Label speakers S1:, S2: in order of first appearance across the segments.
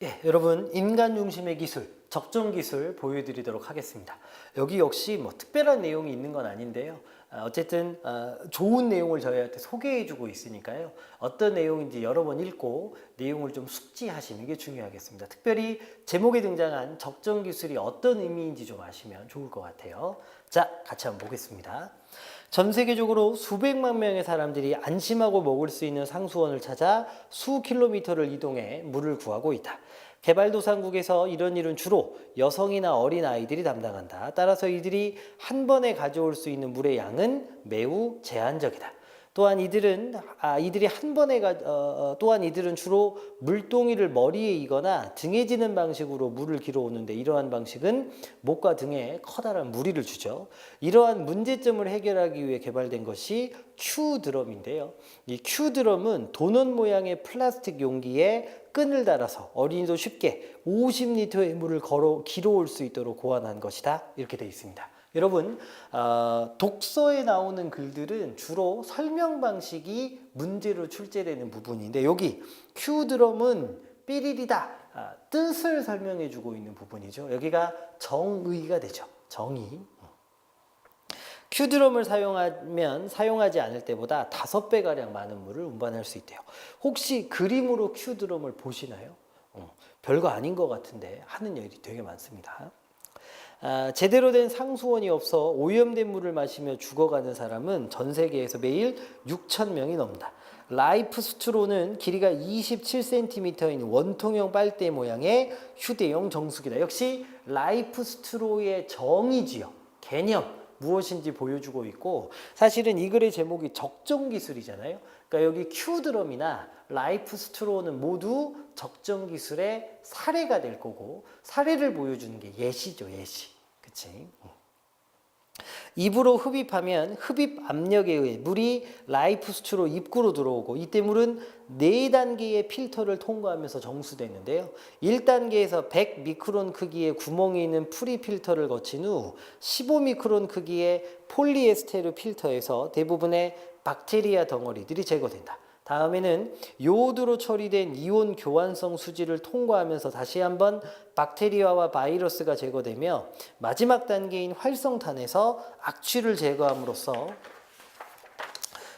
S1: 예, 여러분 인간 중심의 기술, 적정 기술 보여드리도록 하겠습니다. 여기 역시 뭐 특별한 내용이 있는 건 아닌데요. 어쨌든 좋은 내용을 저희한테 소개해주고 있으니까요. 어떤 내용인지 여러 번 읽고 내용을 좀 숙지하시는 게 중요하겠습니다. 특별히 제목에 등장한 적정 기술이 어떤 의미인지 좀 아시면 좋을 것 같아요. 자, 같이 한번 보겠습니다. 전 세계적으로 수백만 명의 사람들이 안심하고 먹을 수 있는 상수원을 찾아 수 킬로미터를 이동해 물을 구하고 있다. 개발도상국에서 이런 일은 주로 여성이나 어린 아이들이 담당한다. 따라서 이들이 한 번에 가져올 수 있는 물의 양은 매우 제한적이다. 또한 이들은 주로 물동이를 머리에 이거나 등에 지는 방식으로 물을 길어오는데, 이러한 방식은 목과 등에 커다란 무리를 주죠. 이러한 문제점을 해결하기 위해 개발된 것이 큐드럼인데요. 이 큐드럼은 도넛 모양의 플라스틱 용기에 끈을 달아서 어린이도 쉽게 50리터의 물을 길어올 수 있도록 고안한 것이다. 이렇게 되어 있습니다. 여러분, 독서에 나오는 글들은 주로 설명 방식이 문제로 출제되는 부분인데, 여기 큐드럼은 삐리리다, 뜻을 설명해 주고 있는 부분이죠. 여기가 정의가 되죠. 정의. 큐드럼을 사용하지 않을 때보다 5배가량 많은 물을 운반할 수 있대요. 혹시 그림으로 큐드럼을 보시나요? 별거 아닌 것 같은데 하는 일이 되게 많습니다. 제대로 된 상수원이 없어 오염된 물을 마시며 죽어가는 사람은 전 세계에서 매일 6,000명이 넘는다. 라이프 스트로는 길이가 27cm인 원통형 빨대 모양의 휴대용 정수기다. 역시 라이프 스트로의 정의지요. 개념 무엇인지 보여주고 있고, 사실은 이 글의 제목이 적정 기술이잖아요. 그러니까 여기 큐드럼이나 라이프 스트로는 모두 적정 기술의 사례가 될 거고, 사례를 보여주는 게 예시죠, 예시. 그치? 입으로 흡입하면 흡입 압력에 의해 물이 라이프 스트로 입구로 들어오고, 이때 물은 4단계의 필터를 통과하면서 정수되는데요. 1단계에서 100 미크론 크기의 구멍이 있는 프리 필터를 거친 후 15 미크론 크기의 폴리에스테르 필터에서 대부분의 박테리아 덩어리들이 제거된다. 다음에는 요오드로 처리된 이온 교환성 수지를 통과하면서 다시 한번 박테리아와 바이러스가 제거되며, 마지막 단계인 활성탄에서 악취를 제거함으로써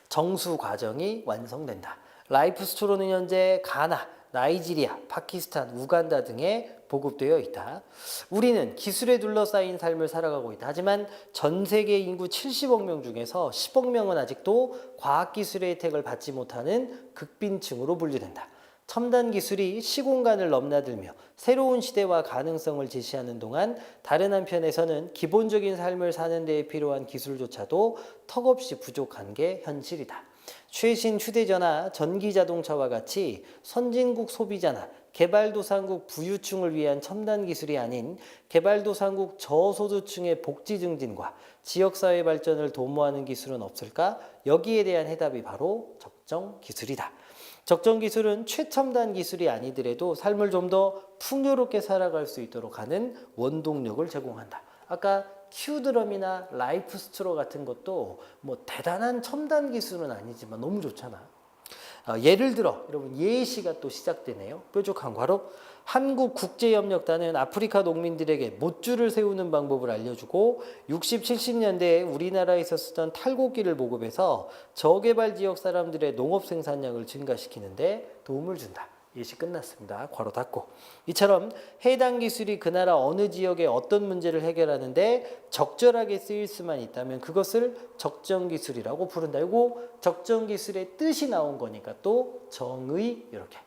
S1: 정수 과정이 완성된다. 라이프 스트로는 현재 가나, 나이지리아, 파키스탄, 우간다 등에 보급되어 있다. 우리는 기술에 둘러싸인 삶을 살아가고 있다. 하지만 전 세계 인구 70억 명 중에서 10억 명은 아직도 과학기술의 혜택을 받지 못하는 극빈층으로 분류된다. 첨단 기술이 시공간을 넘나들며 새로운 시대와 가능성을 제시하는 동안, 다른 한편에서는 기본적인 삶을 사는 데에 필요한 기술조차도 턱없이 부족한 게 현실이다. 최신 휴대전화, 전기자동차와 같이 선진국 소비자나 개발도상국 부유층을 위한 첨단 기술이 아닌 개발도상국 저소득층의 복지 증진과 지역사회 발전을 도모하는 기술은 없을까? 여기에 대한 해답이 바로 적정 기술이다. 적정 기술은 최첨단 기술이 아니더라도 삶을 좀 더 풍요롭게 살아갈 수 있도록 하는 원동력을 제공한다. 아까 큐드럼이나 라이프 스트로 같은 것도 뭐 대단한 첨단 기술은 아니지만 너무 좋잖아. 예를 들어 여러분, 예시가 또 시작되네요. 뾰족한 괄호. 한국국제협력단은 아프리카 농민들에게 못줄을 세우는 방법을 알려주고, 60, 70년대에 우리나라에서 쓰던 탈곡기를 보급해서 저개발 지역 사람들의 농업 생산량을 증가시키는데 도움을 준다. 예시 끝났습니다. 괄호 닫고. 이처럼 해당 기술이 그 나라 어느 지역의 어떤 문제를 해결하는데 적절하게 쓰일 수만 있다면 그것을 적정 기술이라고 부른다. 이거 적정 기술의 뜻이 나온 거니까 또 정의, 이렇게.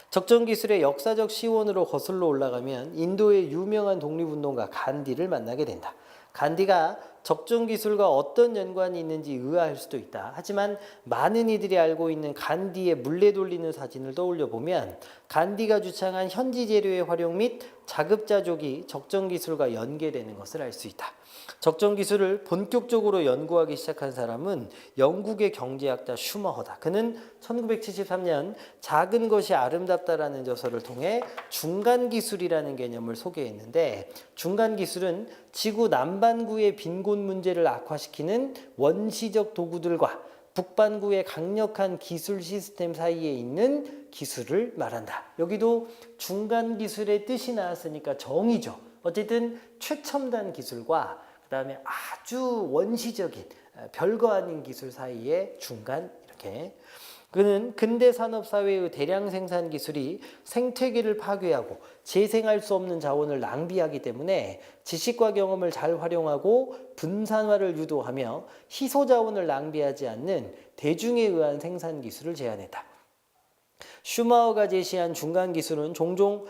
S1: 적정 기술의 역사적 시원으로 거슬러 올라가면 인도의 유명한 독립운동가 간디를 만나게 된다. 간디가 적정 기술과 어떤 연관이 있는지 의아할 수도 있다. 하지만 많은 이들이 알고 있는 간디의 물레 돌리는 사진을 떠올려 보면, 간디가 주창한 현지 재료의 활용 및 자급자족이 적정 기술과 연계되는 것을 알 수 있다. 적정 기술을 본격적으로 연구하기 시작한 사람은 영국의 경제학자 슈머허다. 그는 1973년 작은 것이 아름답다라는 저서를 통해 중간 기술이라는 개념을 소개했는데, 중간 기술은 지구 남반구의 빈곤 문제를 악화시키는 원시적 도구들과 북반구의 강력한 기술 시스템 사이에 있는 기술을 말한다. 여기도 중간 기술의 뜻이 나왔으니까 정의죠. 어쨌든 최첨단 기술과 그다음에 아주 원시적인 별거 아닌 기술 사이의 중간 이렇게. 그는 근대 산업 사회의 대량 생산 기술이 생태계를 파괴하고 재생할 수 없는 자원을 낭비하기 때문에 지식과 경험을 잘 활용하고 분산화를 유도하며 희소 자원을 낭비하지 않는 대중에 의한 생산 기술을 제안했다. 슈마어가 제시한 중간 기술은 종종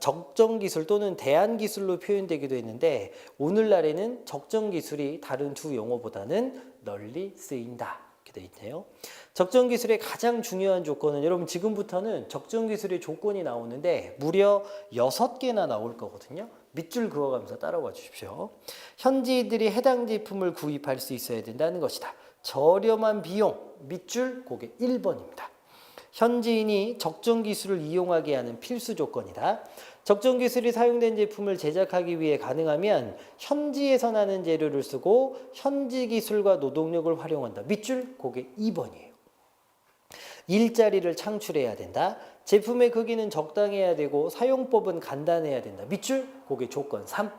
S1: 적정 기술 또는 대안 기술로 표현되기도 했는데 오늘날에는 적정 기술이 다른 두 용어보다는 널리 쓰인다. 이렇게 돼 있네요. 적정 기술의 가장 중요한 조건은 여러분 지금부터는 적정 기술의 조건이 나오는데 무려 6개나 나올 거거든요. 밑줄 그어가면서 따라와 주십시오. 현지인들이 해당 제품을 구입할 수 있어야 된다는 것이다. 저렴한 비용, 밑줄 그게 1번입니다. 현지인이 적정 기술을 이용하게 하는 필수 조건이다. 적정 기술이 사용된 제품을 제작하기 위해 가능하면 현지에서 나는 재료를 쓰고 현지 기술과 노동력을 활용한다. 밑줄 그게 2번이에요. 일자리를 창출해야 된다. 제품의 크기는 적당해야 되고 사용법은 간단해야 된다. 밑줄 그게 조건 3.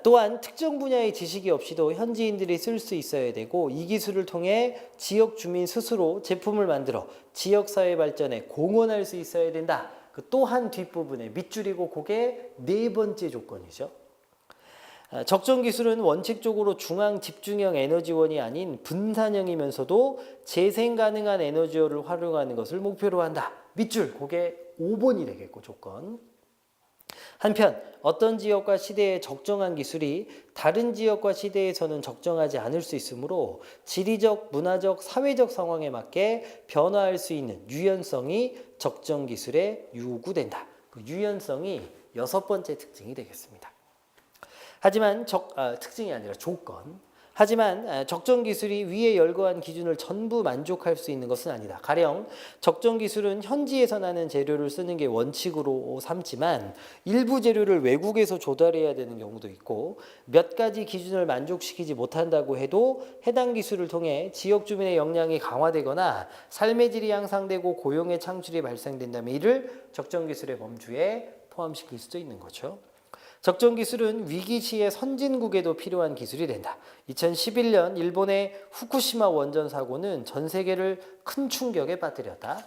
S1: 또한 특정 분야의 지식이 없이도 현지인들이 쓸 수 있어야 되고 이 기술을 통해 지역 주민 스스로 제품을 만들어 지역사회 발전에 공헌할 수 있어야 된다. 그 또한 뒷부분에 밑줄이고 그게 4번째 조건이죠. 적정 기술은 원칙적으로 중앙 집중형 에너지원이 아닌 분산형이면서도 재생 가능한 에너지원을 활용하는 것을 목표로 한다. 밑줄 그게 5번이 되겠고 조건. 한편 어떤 지역과 시대에 적정한 기술이 다른 지역과 시대에서는 적정하지 않을 수 있으므로 지리적, 문화적, 사회적 상황에 맞게 변화할 수 있는 유연성이 적정 기술에 요구된다. 그 유연성이 6번째 특징이 되겠습니다. 하지만 특징이 아니라 조건. 하지만 적정 기술이 위에 열거한 기준을 전부 만족할 수 있는 것은 아니다. 가령 적정 기술은 현지에서 나는 재료를 쓰는 게 원칙으로 삼지만 일부 재료를 외국에서 조달해야 되는 경우도 있고 몇 가지 기준을 만족시키지 못한다고 해도 해당 기술을 통해 지역 주민의 역량이 강화되거나 삶의 질이 향상되고 고용의 창출이 발생된다면 이를 적정 기술의 범주에 포함시킬 수도 있는 거죠. 적정 기술은 위기 시의 선진국에도 필요한 기술이 된다. 2011년 일본의 후쿠시마 원전 사고는 전 세계를 큰 충격에 빠뜨렸다.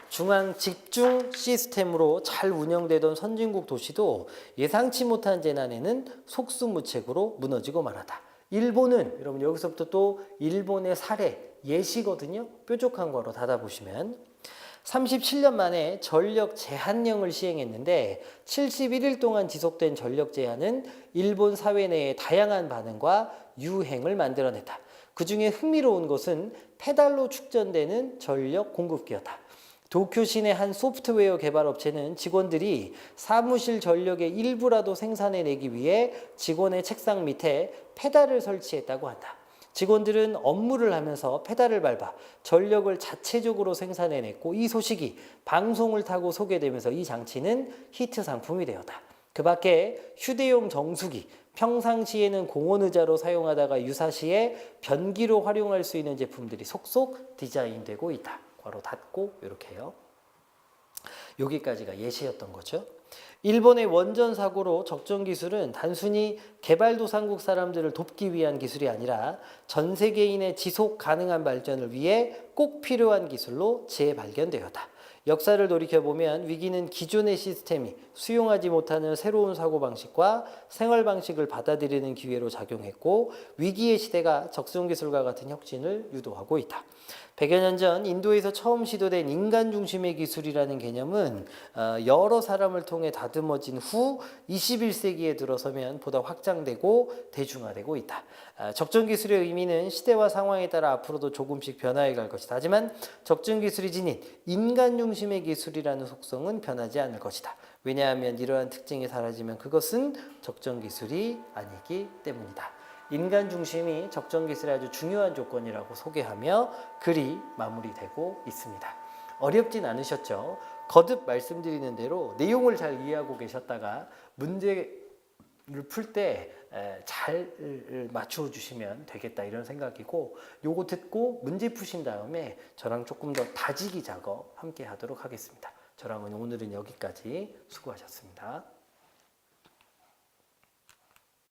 S1: 중앙 집중 시스템으로 잘 운영되던 선진국 도시도 예상치 못한 재난에는 속수무책으로 무너지고 말았다. 일본은 여러분 여기서부터 또 일본의 사례 예시거든요. 뾰족한 거로 닫아보시면 37년 만에 전력 제한령을 시행했는데 71일 동안 지속된 전력 제한은 일본 사회 내의 다양한 반응과 유행을 만들어냈다. 그 중에 흥미로운 것은 페달로 축전되는 전력 공급기였다. 도쿄 시내 한 소프트웨어 개발 업체는 직원들이 사무실 전력의 일부라도 생산해내기 위해 직원의 책상 밑에 페달을 설치했다고 한다. 직원들은 업무를 하면서 페달을 밟아 전력을 자체적으로 생산해냈고 이 소식이 방송을 타고 소개되면서 이 장치는 히트 상품이 되었다. 그 밖에 휴대용 정수기, 평상시에는 공원의자로 사용하다가 유사시에 변기로 활용할 수 있는 제품들이 속속 디자인되고 있다. 괄호 닫고 이렇게 해요. 여기까지가 예시였던 거죠. 일본의 원전 사고로 적정 기술은 단순히 개발도상국 사람들을 돕기 위한 기술이 아니라 전 세계인의 지속 가능한 발전을 위해 꼭 필요한 기술로 재발견되었다. 역사를 돌이켜보면 위기는 기존의 시스템이 수용하지 못하는 새로운 사고방식과 생활방식을 받아들이는 기회로 작용했고 위기의 시대가 적성기술과 같은 혁신을 유도하고 있다. 100여 년 전 인도에서 처음 시도된 인간 중심의 기술이라는 개념은 여러 사람을 통해 다듬어진 후 21세기에 들어서면 보다 확장되고 대중화되고 있다. 적정 기술의 의미는 시대와 상황에 따라 앞으로도 조금씩 변화해 갈 것이다. 하지만 적정 기술이 지닌 인간 중심의 기술이라는 속성은 변하지 않을 것이다. 왜냐하면 이러한 특징이 사라지면 그것은 적정 기술이 아니기 때문이다. 인간 중심이 적정 기술의 아주 중요한 조건이라고 소개하며 글이 마무리되고 있습니다. 어렵진 않으셨죠? 거듭 말씀드리는 대로 내용을 잘 이해하고 계셨다가 문제를 풀 때 잘 맞춰 주시면 되겠다 이런 생각이고, 요거 듣고 문제 푸신 다음에 저랑 조금 더 다지기 작업 함께 하도록 하겠습니다. 저랑은 오늘은 여기까지. 수고하셨습니다.